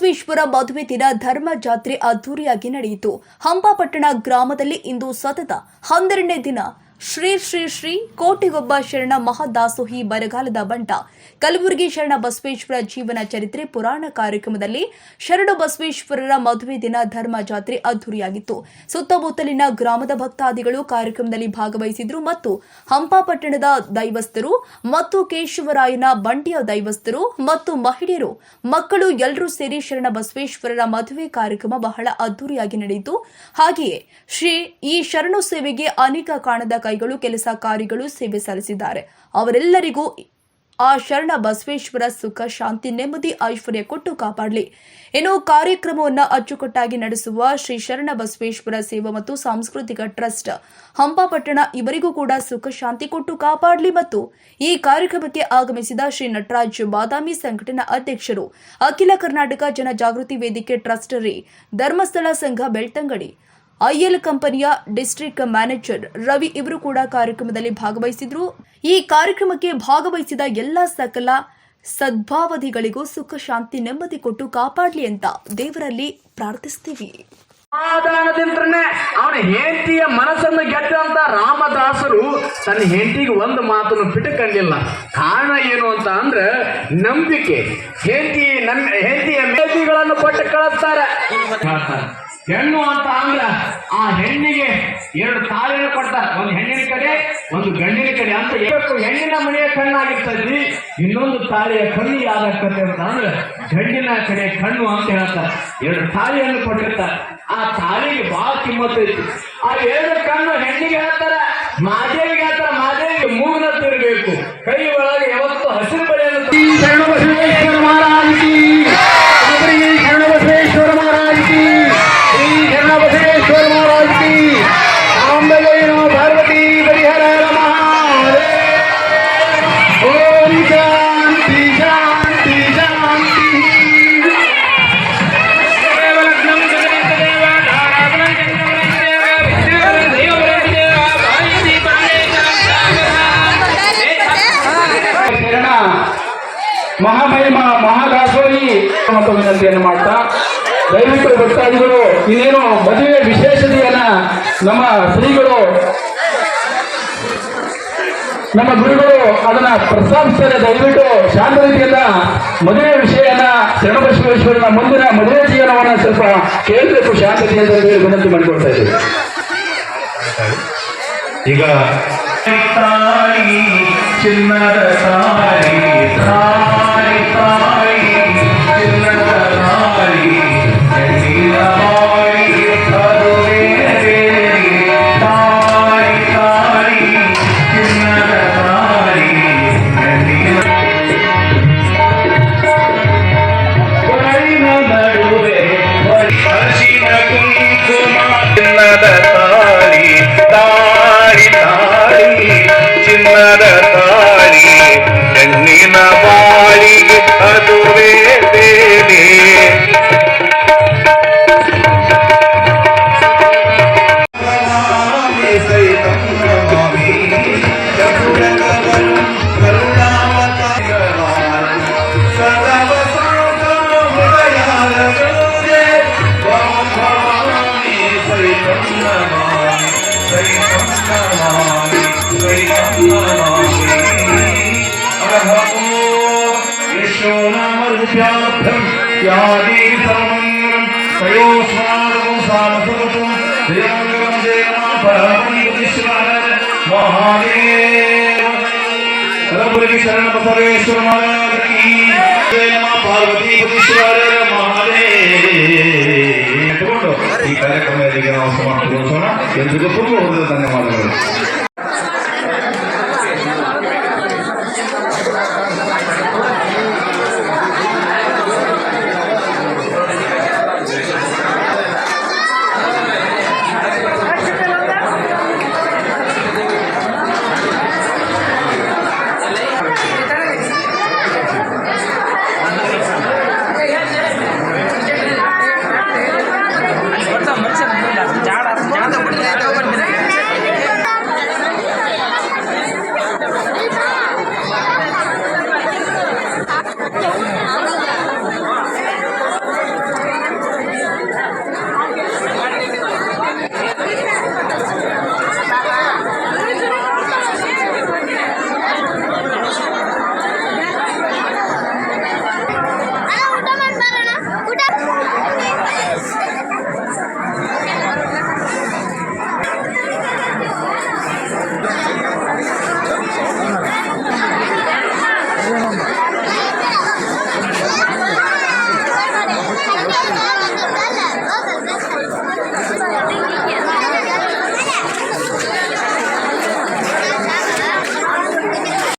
ಬಸವೇಶ್ವರ ಮದುವೆ ದಿನ ಧರ್ಮ ಜಾತ್ರೆ ಅದ್ದೂರಿಯಾಗಿ ನಡೆಯಿತು. ಹಂಪಾಪಟ್ಟಣ ಗ್ರಾಮದಲ್ಲಿ ಇಂದು ಸತತ 12ನೇ ದಿನ ಶ್ರೀ ಶ್ರೀ ಶ್ರೀ ಕೋಟಿಗೊಬ್ಬ ಶರಣ ಮಹಾದಾಸೋಹಿ ಬರಗಾಲದ ಬಂಟ ಕಲಬುರಗಿ ಶರಣ ಬಸವೇಶ್ವರ ಜೀವನ ಚರಿತ್ರೆ ಪುರಾಣ ಕಾರ್ಯಕ್ರಮದಲ್ಲಿ ಶರಣ ಬಸವೇಶ್ವರರ ಮದುವೆ ದಿನ ಧರ್ಮ ಜಾತ್ರೆ ಅದ್ದೂರಿಯಾಗಿತ್ತು. ಸುತ್ತಮುತ್ತಲಿನ ಗ್ರಾಮದ ಭಕ್ತಾದಿಗಳು ಕಾರ್ಯಕ್ರಮದಲ್ಲಿ ಭಾಗವಹಿಸಿದ್ರು ಮತ್ತು ಹಂಪಾಪಟ್ಟಣದ ದೈವಸ್ಥರು ಮತ್ತು ಕೇಶವರಾಯನ ಬಂಡಿಯ ದೈವಸ್ಥರು ಮತ್ತು ಮಹಿಳೆಯರು ಮಕ್ಕಳು ಎಲ್ಲರೂ ಸೇರಿ ಶರಣ ಬಸವೇಶ್ವರರ ಮದುವೆ ಕಾರ್ಯಕ್ರಮ ಬಹಳ ಅದ್ದೂರಿಯಾಗಿ ನಡೆಯಿತು. ಹಾಗೆಯೇ ಈ ಶರಣು ಸೇವೆಗೆ ಅನೇಕ ಕಾಣದ ಕೈಗಳು ಕೆಲಸ ಕಾರ್ಯಗಳು ಸೇವೆ ಸಲ್ಲಿಸಿದ್ದಾರೆ. ಅವರೆಲ್ಲರಿಗೂ ಆ ಶರಣ ಬಸವೇಶ್ವರ ಸುಖ ಶಾಂತಿ ನೆಮ್ಮದಿ ಐಶ್ವರ್ಯ ಕೊಟ್ಟು ಕಾಪಾಡಲಿ. ಇನ್ನು ಕಾರ್ಯಕ್ರಮವನ್ನು ಅಚ್ಚುಕಟ್ಟಾಗಿ ನಡೆಸುವ ಶ್ರೀ ಶರಣ ಬಸವೇಶ್ವರ ಸೇವಾ ಮತ್ತು ಸಾಂಸ್ಕೃತಿಕ ಟ್ರಸ್ಟ್ ಹಂಪಾಪಟ್ಟಣ ಇವರಿಗೂ ಕೂಡ ಸುಖ ಶಾಂತಿ ಕೊಟ್ಟು ಕಾಪಾಡಲಿ. ಮತ್ತು ಈ ಕಾರ್ಯಕ್ರಮಕ್ಕೆ ಆಗಮಿಸಿದ ಶ್ರೀ ನಟರಾಜ್ ಬಾದಾಮಿ ಸಂಘಟನಾ ಅಧ್ಯಕ್ಷರು, ಅಖಿಲ ಕರ್ನಾಟಕ ಜನಜಾಗೃತಿ ವೇದಿಕೆ ಟ್ರಸ್ಟರಿ, ಧರ್ಮಸ್ಥಳ ಸಂಘ ಬೆಳ್ತಂಗಡಿ, ಐಎಲ್ ಕಂಪನಿಯ ಡಿಸ್ಟ್ರಿಕ್ಟ್ ಮ್ಯಾನೇಜರ್ ರವಿ ಇವರು ಕೂಡ ಕಾರ್ಯಕ್ರಮದಲ್ಲಿ ಭಾಗವಹಿಸಿದ್ರು. ಈ ಕಾರ್ಯಕ್ರಮಕ್ಕೆ ಭಾಗವಹಿಸಿದ ಎಲ್ಲ ಸಕಲ ಸದ್ಭಾವಧಿಗಳಿಗೂ ಸುಖ ಶಾಂತಿ ನೆಮ್ಮದಿ ಕೊಟ್ಟು ಕಾಪಾಡಲಿ ಅಂತ ದೇವರಲ್ಲಿ ಪ್ರಾರ್ಥಿಸ್ತೀವಿ. ಸಮಾಧಾನದಿಂದನೇ ಅವನ ಹೆಂಡತಿಯ ಮನಸ್ಸನ್ನು ಗೆದ್ದಂತ ರಾಮದಾಸರು ತನ್ನ ಹೆಂಡತಿಗೆ ಒಂದು ಮಾತನ್ನು ಬಿಟ್ಟುಕೊಂಡಿಲ್ಲ. ಕಾರಣ ಏನು ಅಂತ ಅಂದ್ರೆ ನಂಬಿಕೆ. ಹೆಂಡತಿಯ ಮೇದಿಗಳನ್ನು ಕೊಟ್ಟು ಕಳಿಸ್ತಾರೆ. ಹೆಣ್ಣು ಅಂತ ಅಂದ್ರ ಆ ಹೆಣ್ಣಿಗೆ 2 ತಾಳಿನ ಕೊಡ್ತಾರೆ, ಒಂದು ಹೆಣ್ಣಿನ ಕಡೆ ಒಂದು ಗಂಡಿನ ಕಡೆ ಅಂತ. ಹೆಣ್ಣಿನ ಮನೆಯ ಕಣ್ಣಾಗಿರ್ತದೆ, ಇನ್ನೊಂದು ತಾಳಿಯ ಕಣ್ಣು ಯಾವ್ದಾಗ್ತದೆ ಅಂತ ಅಂದ್ರೆ ಗಂಡಿನ ಕಡೆ ಕಣ್ಣು ಅಂತ ಹೇಳ್ತಾರೆ. 2 ತಾಳಿಯನ್ನು ಕೊಟ್ಟಿರ್ತಾರೆ. ಆ ತಾಳಿಗೆ ಬಹಳ ಕಿಮ್ಮತ್ತೈತಿ. ಆ 2 ಕಣ್ಣು ಹೆಣ್ಣಿಗೆ ಹೇಳ್ತಾರೆ, ಮಾದೇವಿಗೆ ಹೇಳ್ತಾರೆ. ಮಾದೇವಿಗೆ ಮೂಗಿನ ತಿರ್ಬೇಕು, ಕೈ ಒಳಗೆ ಯಾವತ್ತು ಹಸಿರು ಬಳೆಯನ್ನು ಶರಣ ಬಸವೇಶ್ವರ ಮಹಾರಾಜ್ ಕಿ, ಶರಣ ಬಸವೇಶ್ವರ ಮಹಾರಾಜ್ ಕಿ, ಶರಣ ಬಸವೇಶ್ವರ ಮಹಾರಾಜ್ ಕಿ, ಅಂಬೆಗೈನ ಪಾರ್ವತಿ ಪರಿಹರ ಮಹಾದೇವ. ಓಂ ಶಾಂತಿ ಶಾಂತಿ ಶಾಂತಿ. ಶರಣ ಮಹಾಮಹಿಮ ಮಹಾದಾಸೋಹಿ ಮತ್ತು ವಿನಂತಿಯನ್ನು ಮಾಡ್ತಾ, ದಯವಿಟ್ಟು ಭಕ್ತಾದಿಗಳು ಇನ್ನೇನು ಮದುವೆ ವಿಶೇಷತೆಯನ್ನ ನಮ್ಮ ಶ್ರೀಗಳು ನಮ್ಮ ಗುರುಗಳು ಅದನ್ನ ಪ್ರಸ್ತಾವಿಸ್ತಾರೆ. ದಯವಿಟ್ಟು ಶಾಂತ ರೀತಿಯಿಂದ ಮದುವೆ ವಿಷಯನ ಶರಣಬಸವೇಶ್ವರನ ಮುಂದಿನ ಮದುವೆ ಜೀವನವನ್ನ ಸ್ವಲ್ಪ ಕೇಳಬೇಕು ಶಾಂತತೆಯಿಂದ ವಿನಂತಿ ಮಾಡಿಕೊಡ್ತಾ ಇದ್ದೀವಿ. ಈಗ ಚಿನ್ನದ ತಾಯಿ ತಾಯಿ ತಾಯಿ ಚಿನ್ನದ ತಾಯಿ ಚಿನ್ನದ ತಾಳಿ ಹೆಣ್ಣಿನ ಬಾಳಿಗೆ ಅದುವೇ ಬೇಡಿ. ಕಲಬುರಗಿ ಶರಣ ಬಸವೇಶ್ವರ ಮಹಾರಾಜ ಕಿ ಜಯ. ಪಾರ್ವತಿ ಮಹಾದೇವ. ಈ ಕಾರ್ಯಕ್ರಮದಲ್ಲಿ ನಾವು ಸಮಾಪ್ತಿಗೊಳಿಸೋಣ. ಎಲ್ರಿಗೂ ತುಂಬ ಧನ್ಯವಾದಗಳು.